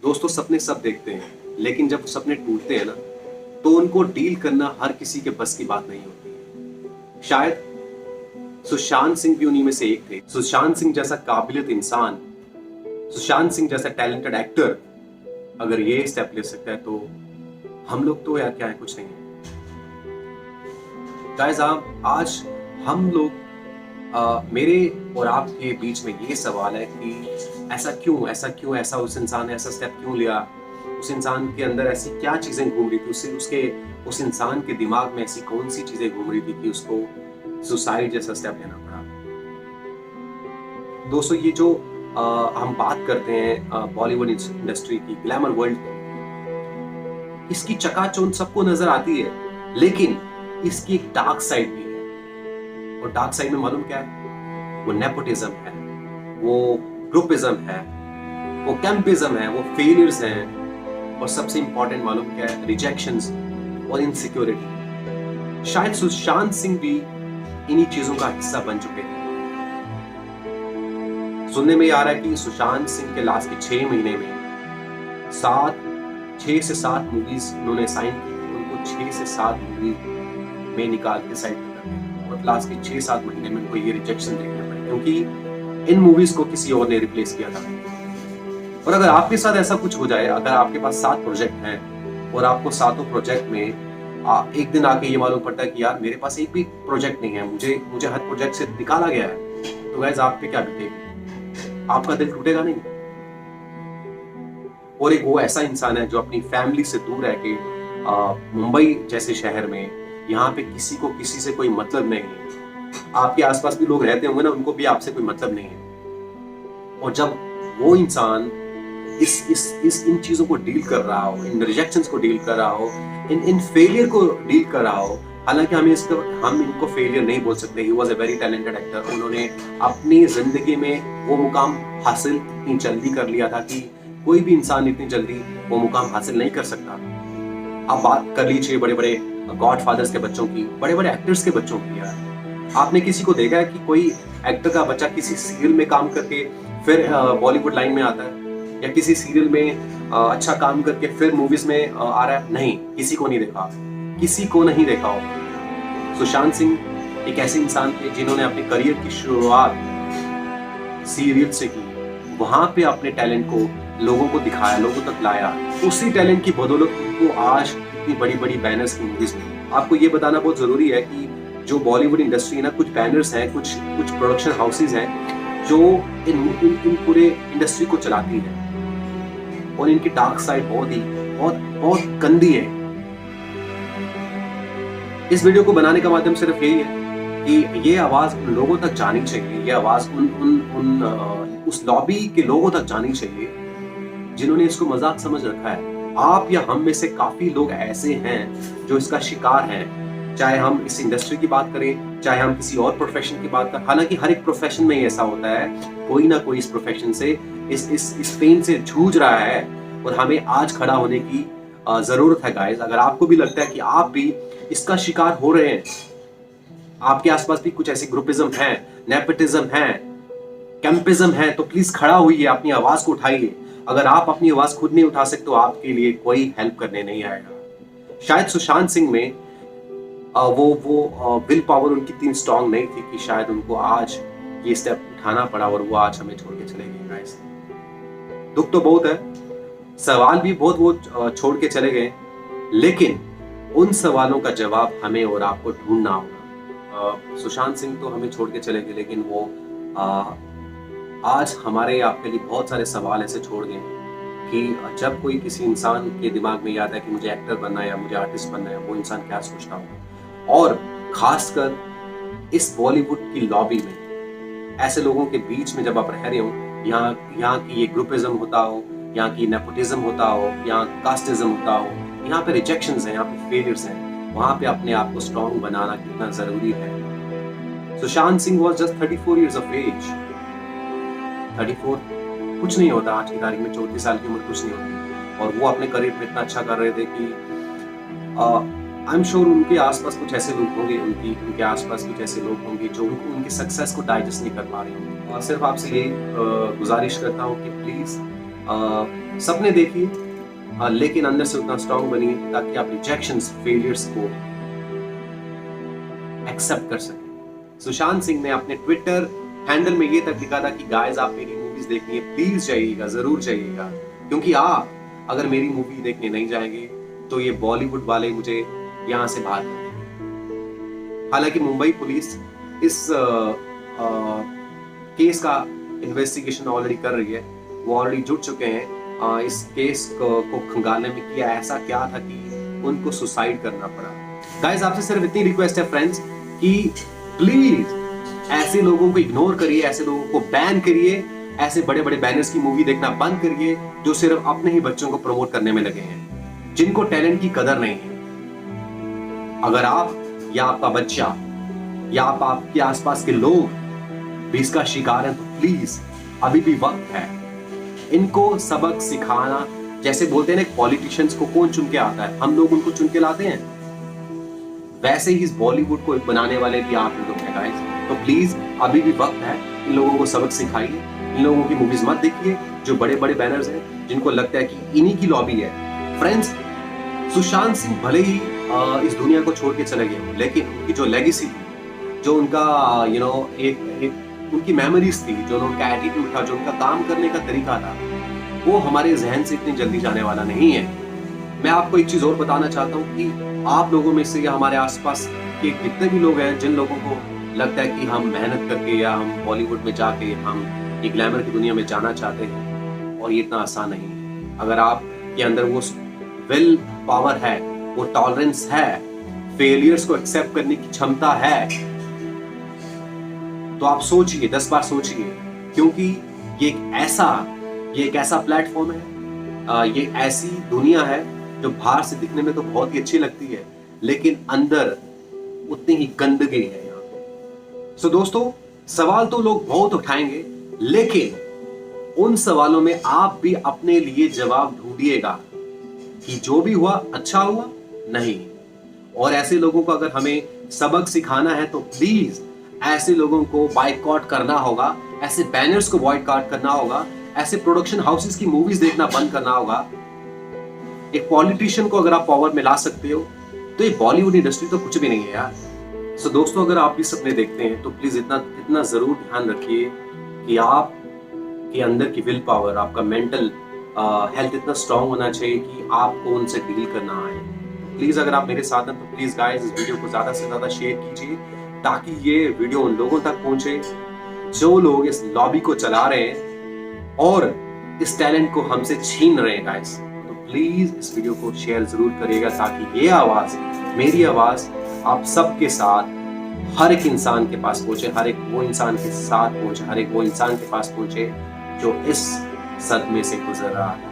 दोस्तों सपने सब देखते हैं, लेकिन जब सपने टूटते हैं ना, तो उनको डील करना हर किसी के बस की बात नहीं होती है। शायद सुशांत सिंह भी उन्हीं में से एक थे। सुशांत सिंह जैसा काबिलियत इंसान, सुशांत सिंह जैसा टैलेंटेड एक्टर अगर ये स्टेप ले सकता है तो हम लोग तो यार क्या है, कुछ नहीं है। गाइस आप आज हम लोग मेरे और आपके बीच में ये सवाल है कि ऐसा उस इंसान ने ऐसा स्टेप क्यों लिया। उस इंसान के अंदर ऐसी क्या चीजें घूम रही थी, उस इंसान के दिमाग में ऐसी कौन सी चीजें घूम रही थी कि उसको सुसाइड जैसा स्टेप लेना पड़ा। दोस्तों ये जो हम बात करते हैं बॉलीवुड इंडस्ट्री की, ग्लैमर वर्ल्ड की, इसकी चकाचौंध सबको नजर आती है, लेकिन इसकी एक डार्क साइड भी है। और डार्क साइड में मालूम क्या है? वो नेपोटिज्म है, वो ग्रुपिज्म है, वो कैंपिज्म है, वो फेलियर्स हैं, और सबसे इंपॉर्टेंट मालूम क्या है? रिजेक्शंस और इनसिक्योरिटी। शायद सुशांत सिंह भी इन्हीं चीजों का हिस्सा बन चुके हैं। सुनने में आ रहा है कि सुशांत सिंह के लास्ट के 6 महीने में 6 से 7 मूवीज उन्होंने साइन की, उनको 6 से 7 मूवी में निकाल के साइन कर दिया, और लास्ट के 6-7 महीने में उनको ये रिजेक्शन देखने पड़े, क्योंकि इन मूवीज को किसी और ने रिप्लेस किया था। और अगर आपके साथ ऐसा कुछ हो जाए, अगर आपके पास 7 प्रोजेक्ट हैं और आपको 7 प्रोजेक्ट में एक दिन आके ये मालूम पड़ता है कि यार मेरे पास एक भी प्रोजेक्ट नहीं है, मुझे हर प्रोजेक्ट से निकाला गया है, तो गाइस आप पे क्या बीतेगी? आपका दिल टूटेगा नहीं? और एक वो ऐसा इंसान है जो अपनी फैमिली से दूर रह के मुंबई जैसे शहर में, यहाँ पे किसी को किसी से कोई मतलब नहीं है। आपके आसपास भी लोग रहते होंगे ना, उनको भी आपसे कोई मतलब नहीं है। और जब वो इंसान इन चीजों को डील कर रहा हो, इन रिजेक्शंस को डील कर रहा हो, इन फेलियर को डील कर रहा हो, हालांकि हम इनको फेलियर नहीं बोल सकते। He was a very talented actor. उन्होंने अपनी जिंदगी में वो मुकाम हासिल इतनी जल्दी कर लिया था कि कोई भी इंसान इतनी जल्दी वो मुकाम हासिल नहीं कर सकता। आप बात कर लीजिए बड़े बड़े गॉडफादर्स के बच्चों की, बड़े बड़े एक्टर्स के बच्चों की। यार आपने किसी को देखा है कि कोई एक्टर का बच्चा किसी सीरियल में काम करके फिर बॉलीवुड लाइन में आता है, या किसी सीरियल में अच्छा काम करके फिर मूवीज में आ रहा है? नहीं, किसी को नहीं देखा, किसी को नहीं देखा हो। सुशांत सिंह एक ऐसे इंसान थे जिन्होंने अपने करियर की शुरुआत सीरियल से की, वहां पे अपने टैलेंट को लोगों को दिखाया, लोगों तक लाया। उसी टैलेंट की बदौलत उनको आज इतनी बड़ी बड़ी बैनर्स की मूवीज मिली। आपको ये बताना बहुत जरूरी है कि जो बॉलीवुड इंडस्ट्री है ना, कुछ बैनर्स हैं, कुछ प्रोडक्शन हाउसेज हैं जो इन पूरे इंडस्ट्री को चलाती है, और इनकी डार्क साइड बहुत गंदी है। इस वीडियो को बनाने का माध्यम सिर्फ यही है कि ये आवाज उन लोगों तक जानी चाहिए, ये आवाज उस लॉबी के लोगों तक जानी चाहिए जिन्होंने इसको मजाक समझ रखा है। आप या हम में से काफी लोग ऐसे हैं जो इसका शिकार हैं, चाहे हम इस इंडस्ट्री की बात करें, चाहे हम किसी और प्रोफेशन की बात करें। हालांकि हर एक प्रोफेशन में ही ऐसा होता है, कोई ना कोई इस प्रोफेशन से इस पेन से जूझ रहा है, और हमें आज खड़ा होने की जरूरत है गाइस। अगर आपको भी लगता है कि आप भी इसका शिकार हो रहे हैं, आपके आसपास भी कुछ ऐसी ग्रुपिज्म है, नेपोटिज्म है, कैंपिज्म है, तो प्लीज खड़ा होइए, अपनी आवाज को उठाइए। अगर आप अपनी आवाज खुद नहीं उठा सकते तो आपके लिए कोई हेल्प करने नहीं आएगा। शायद सुशांत सिंह में वो विल पावर उनकी इतनी स्ट्रांग नहीं थी कि शायद उनको आज ये स्टेप उठाना पड़ा, और वो आज हमें छोड़ के चले गए गाइस। दुख तो बहुत है, सवाल भी बहुत वो छोड़ के चले गए, लेकिन उन सवालों का जवाब हमें और आपको ढूंढना होगा। सुशांत सिंह तो हमें छोड़ के चले गए, लेकिन वो आज हमारे आपके लिए बहुत सारे सवाल ऐसे छोड़ गए कि जब कोई किसी इंसान के दिमाग में याद है कि मुझे एक्टर बनना है या मुझे आर्टिस्ट बनना है, वो इंसान क्या सोचता होगा। और खासकर इस बॉलीवुड की लॉबी में ऐसे लोगों के बीच में जब आप रह रहे हो, यहाँ की ये ग्रुपिज्म होता हो, यहाँ की नेपोटिज्म होता हो, यहाँ कास्टिज्म होता हो, यहाँ पे रिजेक्शंस हैं, यहाँ पे फेलियर्स हैं, वहां पे अपने आप को स्ट्रॉन्ग बनाना कितना जरूरी है। Sushant Singh was just 34 years of age। 34 कुछ नहीं होता आज की तारीख में, 34 साल की उम्र कुछ नहीं होती, और वो अपने करियर में इतना अच्छा कर रहे थे कि आई एम श्योर उनके आसपास कुछ ऐसे लोग होंगे, उनके आसपास कुछ ऐसे लोग होंगे जो उनकी सक्सेस को डाइजेस्ट नहीं कर पा रहे होंगे। और सिर्फ आपसे ये गुजारिश करता हूँ कि प्लीज सपने देखिए, लेकिन अंदर से उतना स्ट्रांग बनिए ताकि आप रिजेक्शंस, फेलियर्स को एक्सेप्ट कर सकें। सुशांत सिंह ने अपने ट्विटर हैंडल में ये तक लिखा था कि गाइस आप मेरी मूवीज देखनी है, प्लीज जाइएगा, जरूर जाइएगा, क्योंकि आप अगर मेरी मूवी देखने नहीं जाएंगे तो ये बॉलीवुड वाले मुझे यहां से बाहर कर देंगे। हालांकि मुंबई पुलिस इस केस का इन्वेस्टिगेशन ऑलरेडी कर रही है, वो ऑलरेडी जुट चुके हैं। इस केस को खंगालने में किया ऐसा क्या था कि उनको सुसाइड करना पड़ा। गाइस आपसे सिर्फ इतनी रिक्वेस्ट है फ्रेंड्स कि प्लीज ऐसे लोगों को इग्नोर करिए, ऐसे लोगों को बैन करिए, ऐसे बड़े बड़े बैनर्स की मूवी देखना बंद करिए जो सिर्फ अपने ही बच्चों को प्रमोट करने में लगे हैं, जिनको टैलेंट की कदर नहीं है। अगर आप या आपका बच्चा या आपके आसपास के लोग भी इसका शिकार हैं तो प्लीज अभी भी वक्त है इनको सबक सिखाना। जैसे बोलते हैं ना, पॉलिटिशियंस को कौन चुन के आता है, हम लोग उनको चुन के लाते हैं, वैसे ही इस बॉलीवुड को बनाने वाले भी आप लोग हैं गाइस। तो प्लीज अभी भी वक्त है, इन लोगों को सबक सिखाइए, इन लोगों की मूवीज मत देखिए जो बड़े बड़े बैनर्स हैं, जिनको लगता है कि इन्हीं की लॉबी है। फ्रेंड्स, सुशांत सिंह भले ही इस दुनिया को छोड़ के चले गए, लेकिन उनकी जो लेगेसी थी, जो उनका एक उनकी मेमोरीज थी, जो उनका एटीट्यूड था, जो उनका काम करने का तरीका था, वो हमारे जहन से इतनी जल्दी जाने वाला नहीं है। मैं आपको एक चीज और बताना चाहता हूँ कि आप लोगों में से या हमारे आसपास के कितने भी लोग हैं जिन लोगों को लगता है कि हम मेहनत करके या हम बॉलीवुड में जाके हम एक ग्लैमर की दुनिया में जाना चाहते हैं, और ये इतना आसान नहीं है। अगर आपके अंदर वो विल पावर है, वो टॉलरेंस है, फेलियर्स को एक्सेप्ट करने की क्षमता है, तो आप सोचिए, 10 बार सोचिए, क्योंकि ये एक ऐसा प्लेटफॉर्म है, ये ऐसी दुनिया है जो बाहर से दिखने में तो बहुत ही अच्छी लगती है, लेकिन अंदर उतनी ही गंदगी है यहाँ पे। सो दोस्तों, सवाल तो लोग बहुत उठाएंगे, लेकिन उन सवालों में आप भी अपने लिए जवाब ढूंढिएगा कि जो भी हुआ अच्छा हुआ नहीं। और ऐसे लोगों को अगर हमें सबक सिखाना है तो प्लीज ऐसे लोगों को बाइकआउट करना होगा, ऐसे बैनर्स को बॉयकॉट करना होगा, ऐसे प्रोडक्शन हाउसेस की मूवीज देखना बंद करना होगा। एक पॉलिटिशियन को अगर आप पावर में ला सकते हो तो ये बॉलीवुड इंडस्ट्री तो कुछ भी नहीं है यार। सो दोस्तों, अगर आप भी सपने देखते हैं तो प्लीज इतना जरूर ध्यान रखिए कि आप के अंदर की विल पावर, आपका मेंटल हेल्थ इतना स्ट्रांग होना चाहिए कि आपको उनसे डील करना आए। प्लीज अगर आप मेरे साथ हैं तो प्लीज गाइस इस वीडियो को ज्यादा से ज्यादा शेयर कीजिए, ताकि ये वीडियो उन लोगों तक पहुंचे जो लोग इस लॉबी को चला रहे हैं और इस टैलेंट को हमसे छीन रहे हैं गाइस। तो प्लीज इस वीडियो को शेयर जरूर करिएगा, ताकि ये आवाज, मेरी आवाज आप सबके साथ, हर एक इंसान के पास पहुंचे, हर एक वो इंसान के साथ पहुंचे, हर एक वो इंसान के पास पहुंचे जो इस सदमे से गुजर रहा है।